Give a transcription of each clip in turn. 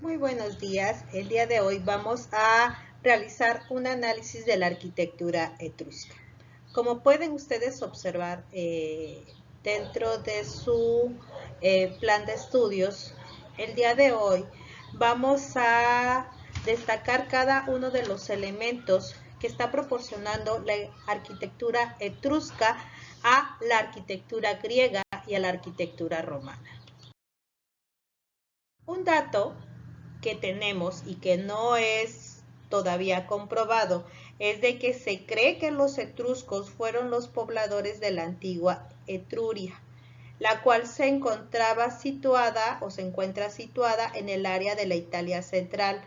Muy buenos días. El día de hoy vamos a realizar un análisis de la arquitectura etrusca. Como pueden ustedes observar dentro de su plan de estudios, el día de hoy vamos a destacar cada uno de los elementos que está proporcionando la arquitectura etrusca a la arquitectura griega y a la arquitectura romana. Un dato que tenemos y que no es todavía comprobado es de que se cree que los etruscos fueron los pobladores de la antigua Etruria, la cual se encontraba situada o se encuentra situada en el área de la Italia central,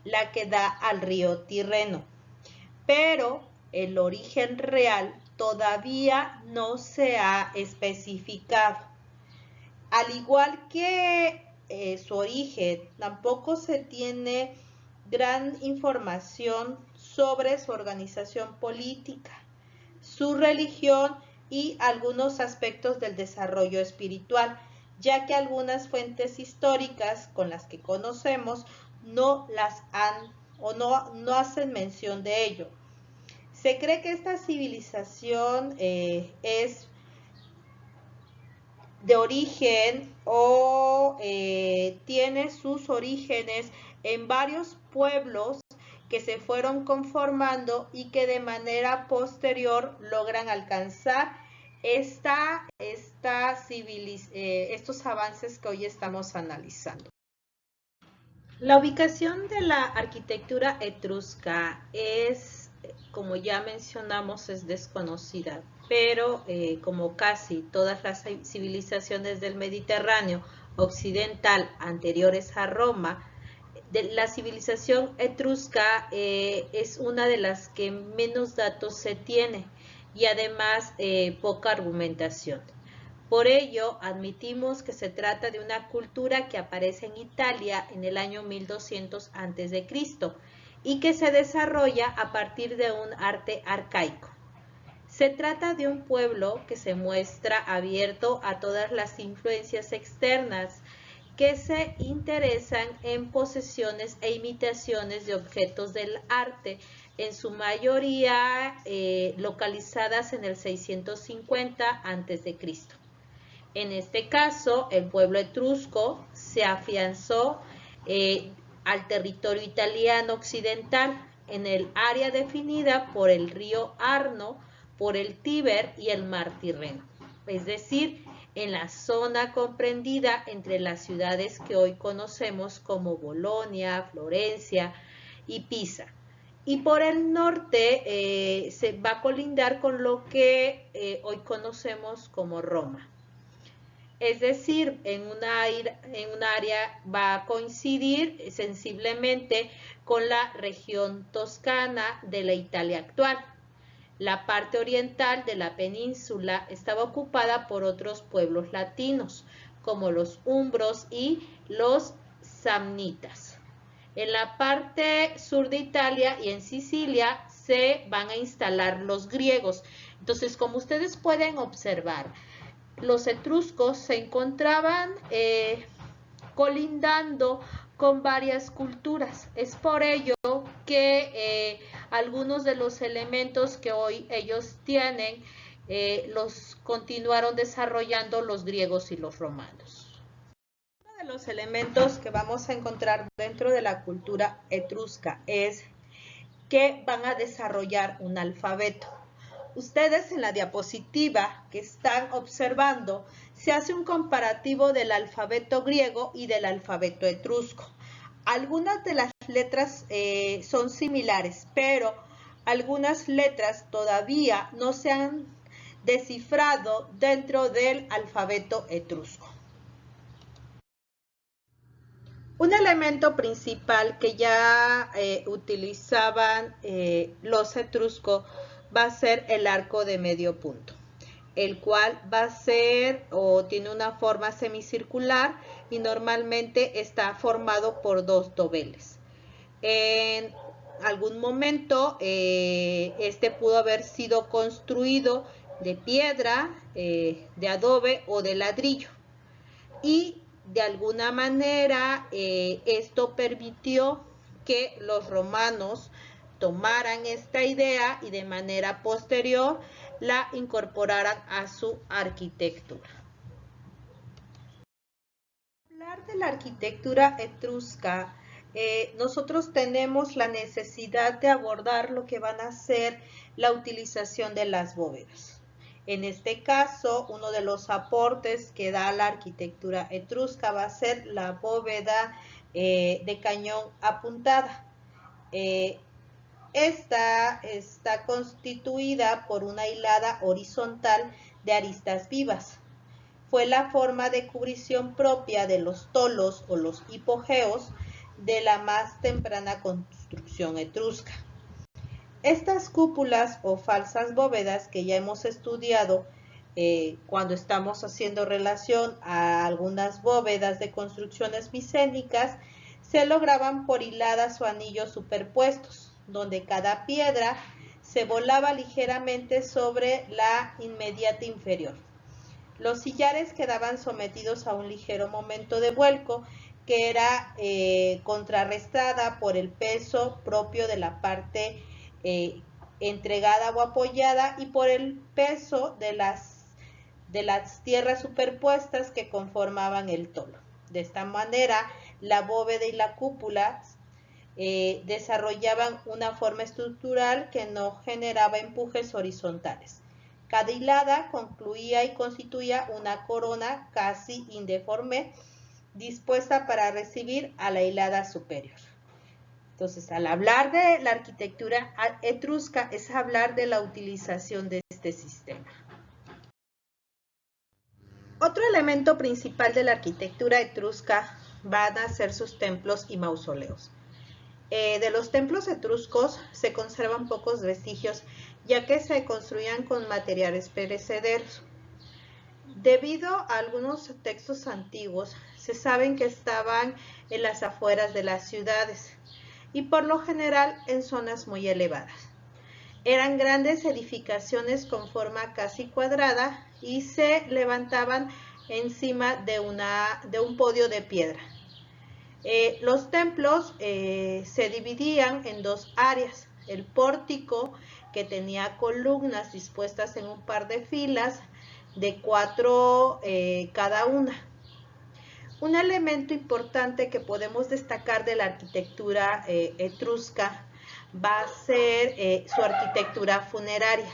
la que da al río Tirreno. Pero el origen real todavía no se ha especificado. Al igual que su origen, tampoco se tiene gran información sobre su organización política, su religión y algunos aspectos del desarrollo espiritual, ya que algunas fuentes históricas con las que conocemos no las han o no hacen mención de ello. Se cree que esta civilización es de origen o tiene sus orígenes en varios pueblos que se fueron conformando y que de manera posterior logran alcanzar estos avances que hoy estamos analizando. La ubicación de la arquitectura etrusca es, como ya mencionamos, es desconocida, pero como casi todas las civilizaciones del Mediterráneo occidental anteriores a Roma, la civilización etrusca es una de las que menos datos se tiene y además poca argumentación. Por ello, admitimos que se trata de una cultura que aparece en Italia en el año 1200 a.C. y que se desarrolla a partir de un arte arcaico. Se trata de un pueblo que se muestra abierto a todas las influencias externas que se interesan en posesiones e imitaciones de objetos del arte, en su mayoría localizadas en el 650 a.C. En este caso, el pueblo etrusco se afianzó al territorio italiano occidental en el área definida por el río Arno, por el Tíber y el mar Tirreno, es decir, en la zona comprendida entre las ciudades que hoy conocemos como Bolonia, Florencia y Pisa. Y por el norte se va a colindar con lo que hoy conocemos como Roma. Es decir, en un área va a coincidir sensiblemente con la región toscana de la Italia actual. La parte oriental de la península estaba ocupada por otros pueblos latinos, como los umbros y los samnitas. En la parte sur de Italia y en Sicilia se van a instalar los griegos. Entonces, como ustedes pueden observar, los etruscos se encontraban colindando con varias culturas. Es por ello que algunos de los elementos que hoy ellos tienen los continuaron desarrollando los griegos y los romanos. Uno de los elementos que vamos a encontrar dentro de la cultura etrusca es que van a desarrollar un alfabeto. Ustedes en la diapositiva que están observando se hace un comparativo del alfabeto griego y del alfabeto etrusco. Algunas de las letras son similares, pero algunas letras todavía no se han descifrado dentro del alfabeto etrusco. Un elemento principal que ya utilizaban los etruscos va a ser el arco de medio punto, el cual va a ser o tiene una forma semicircular y normalmente está formado por dos doveles. En algún momento este pudo haber sido construido de piedra, de adobe o de ladrillo y de alguna manera esto permitió que los romanos tomaran esta idea y de manera posterior la incorporaran a su arquitectura. Hablar de la arquitectura etrusca, nosotros tenemos la necesidad de abordar lo que van a ser la utilización de las bóvedas. En este caso, uno de los aportes que da la arquitectura etrusca va a ser la bóveda de cañón apuntada. Esta está constituida por una hilada horizontal de aristas vivas. Fue la forma de cubrición propia de los tolos o los hipogeos de la más temprana construcción etrusca. Estas cúpulas o falsas bóvedas que ya hemos estudiado cuando estamos haciendo relación a algunas bóvedas de construcciones micénicas, se lograban por hiladas o anillos superpuestos, donde cada piedra se volaba ligeramente sobre la inmediata inferior. Los sillares quedaban sometidos a un ligero momento de vuelco que era contrarrestada por el peso propio de la parte entregada o apoyada y por el peso de las tierras superpuestas que conformaban el tolo. De esta manera, la bóveda y la cúpula desarrollaban una forma estructural que no generaba empujes horizontales. Cada hilada concluía y constituía una corona casi indeforme, dispuesta para recibir a la hilada superior. Entonces, al hablar de la arquitectura etrusca, es hablar de la utilización de este sistema. Otro elemento principal de la arquitectura etrusca van a ser sus templos y mausoleos. De los templos etruscos se conservan pocos vestigios, ya que se construían con materiales perecederos. Debido a algunos textos antiguos, se saben que estaban en las afueras de las ciudades y por lo general en zonas muy elevadas. Eran grandes edificaciones con forma casi cuadrada y se levantaban encima de un podio de piedra. Los templos se dividían en dos áreas: el pórtico, que tenía columnas dispuestas en un par de filas de 4 cada una. Un elemento importante que podemos destacar de la arquitectura etrusca va a ser su arquitectura funeraria.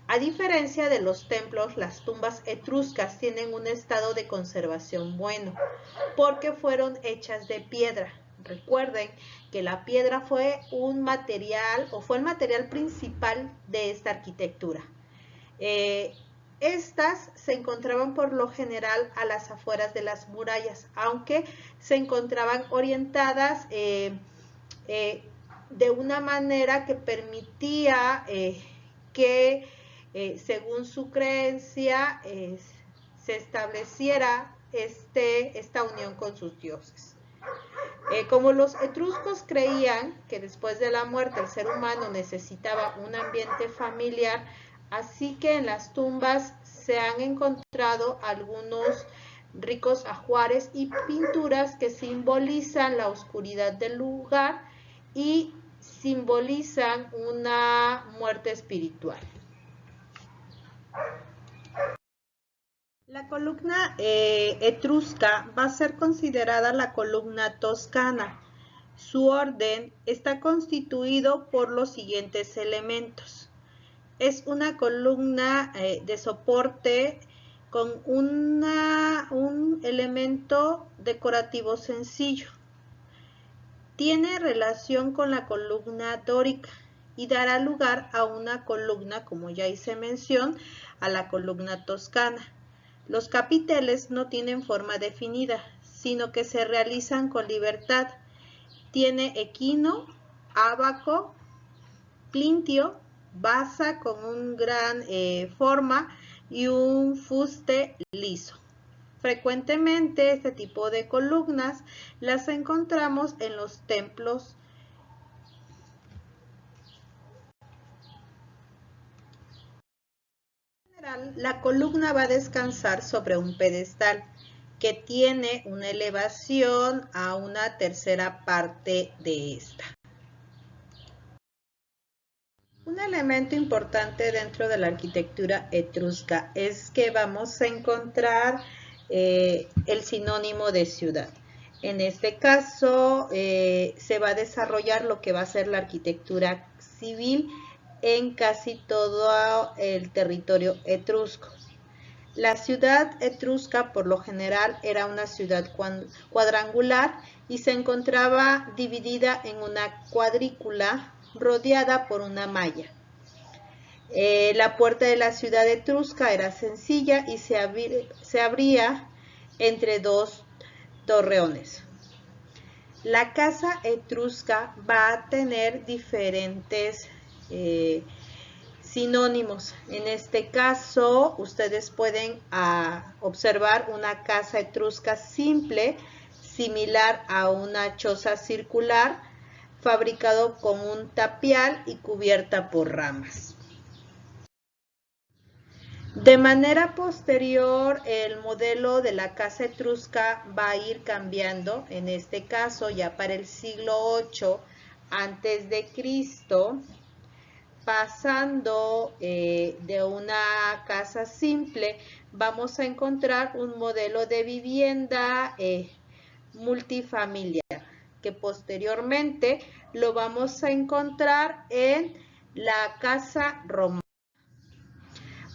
A diferencia de los templos, las tumbas etruscas tienen un estado de conservación bueno, porque fueron hechas de piedra. Recuerden que la piedra fue el material principal de esta arquitectura. Estas se encontraban por lo general a las afueras de las murallas, aunque se encontraban orientadas de una manera que permitía que según su creencia se estableciera esta unión con sus dioses. Como los etruscos creían que después de la muerte el ser humano necesitaba un ambiente familiar, así que en las tumbas se han encontrado algunos ricos ajuares y pinturas que simbolizan la oscuridad del lugar y simbolizan una muerte espiritual. La columna etrusca va a ser considerada la columna toscana. Su orden está constituido por los siguientes elementos. Es una columna de soporte con un elemento decorativo sencillo. Tiene relación con la columna dórica y dará lugar a una columna, como ya hice mención, a la columna toscana. Los capiteles no tienen forma definida, sino que se realizan con libertad. Tiene equino, ábaco, plintio, basa con un gran forma y un fuste liso. Frecuentemente este tipo de columnas las encontramos en los templos. En general, la columna va a descansar sobre un pedestal que tiene una elevación a una tercera parte de esta. Un elemento importante dentro de la arquitectura etrusca es que vamos a encontrar el sinónimo de ciudad. En este caso se va a desarrollar lo que va a ser la arquitectura civil en casi todo el territorio etrusco. La ciudad etrusca por lo general era una ciudad cuadrangular y se encontraba dividida en una cuadrícula rodeada por una malla. La puerta de la ciudad etrusca era sencilla y se abría entre dos torreones. La casa etrusca va a tener diferentes sinónimos. En este caso, ustedes pueden observar una casa etrusca simple, similar a una choza circular, fabricado con un tapial y cubierta por ramas. De manera posterior, el modelo de la casa etrusca va a ir cambiando. En este caso, ya para el siglo VIII a.C., pasando de una casa simple, vamos a encontrar un modelo de vivienda multifamiliar, que posteriormente lo vamos a encontrar en la casa romana.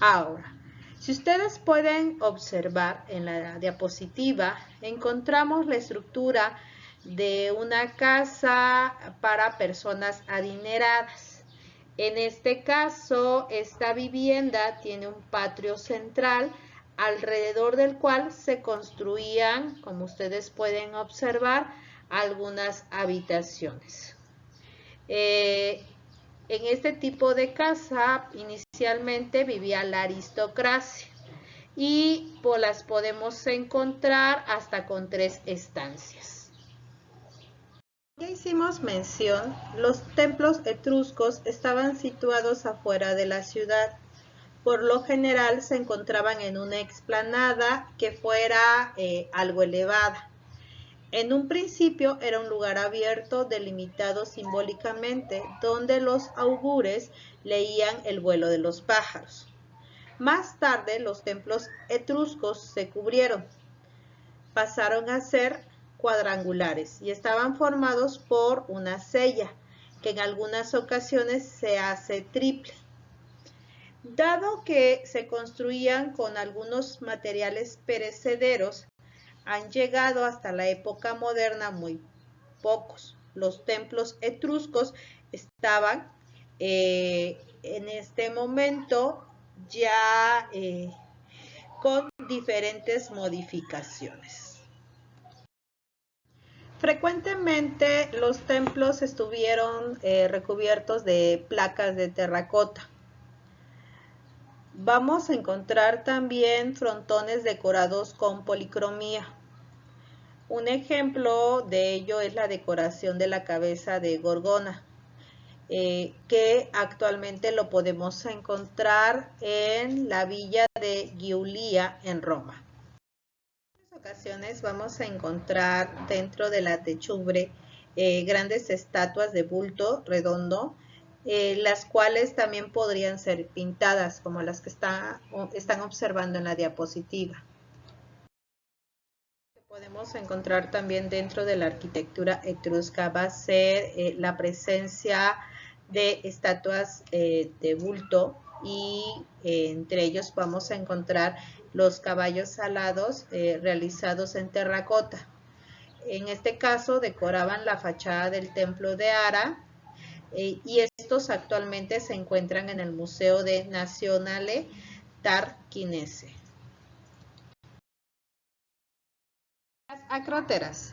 Ahora, si ustedes pueden observar en la diapositiva, encontramos la estructura de una casa para personas adineradas. En este caso, esta vivienda tiene un patio central alrededor del cual se construían, como ustedes pueden observar, algunas habitaciones. En este tipo de casa inicialmente vivía la aristocracia y las podemos encontrar hasta con 3 estancias. Ya hicimos mención, los templos etruscos estaban situados afuera de la ciudad. Por lo general se encontraban en una explanada que fuera algo elevada. En un principio era un lugar abierto delimitado simbólicamente, donde los augures leían el vuelo de los pájaros. Más tarde los templos etruscos se cubrieron, pasaron a ser cuadrangulares y estaban formados por una cella, que en algunas ocasiones se hace triple. Dado que se construían con algunos materiales perecederos, han llegado hasta la época moderna muy pocos. Los templos etruscos estaban en este momento ya con diferentes modificaciones. Frecuentemente los templos estuvieron recubiertos de placas de terracota. Vamos a encontrar también frontones decorados con policromía. Un ejemplo de ello es la decoración de la cabeza de Gorgona, que actualmente lo podemos encontrar en la villa de Giulia en Roma. En otras ocasiones vamos a encontrar dentro de la techumbre grandes estatuas de bulto redondo, las cuales también podrían ser pintadas, como las que están observando en la diapositiva. Podemos encontrar también dentro de la arquitectura etrusca va a ser la presencia de estatuas de bulto y entre ellos vamos a encontrar los caballos alados realizados en terracota. En este caso decoraban la fachada del templo de Ara y estos actualmente se encuentran en el Museo de Nazionale Tarquinese. Las acróteras.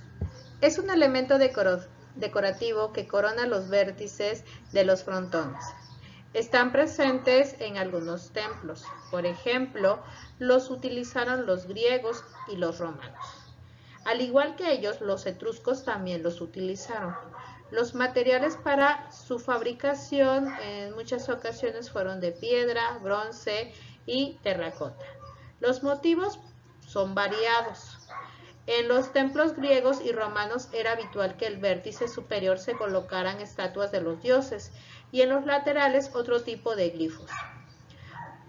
Es un elemento decorativo que corona los vértices de los frontones. Están presentes en algunos templos. Por ejemplo, los utilizaron los griegos y los romanos. Al igual que ellos, los etruscos también los utilizaron. Los materiales para su fabricación en muchas ocasiones fueron de piedra, bronce y terracota. Los motivos son variados. En los templos griegos y romanos era habitual que el vértice superior se colocaran estatuas de los dioses y en los laterales otro tipo de glifos.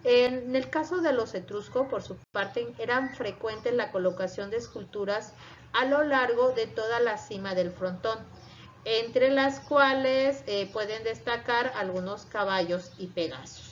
En el caso de los etruscos, por su parte, eran frecuentes la colocación de esculturas a lo largo de toda la cima del frontón, entre las cuales pueden destacar algunos caballos y Pegasos.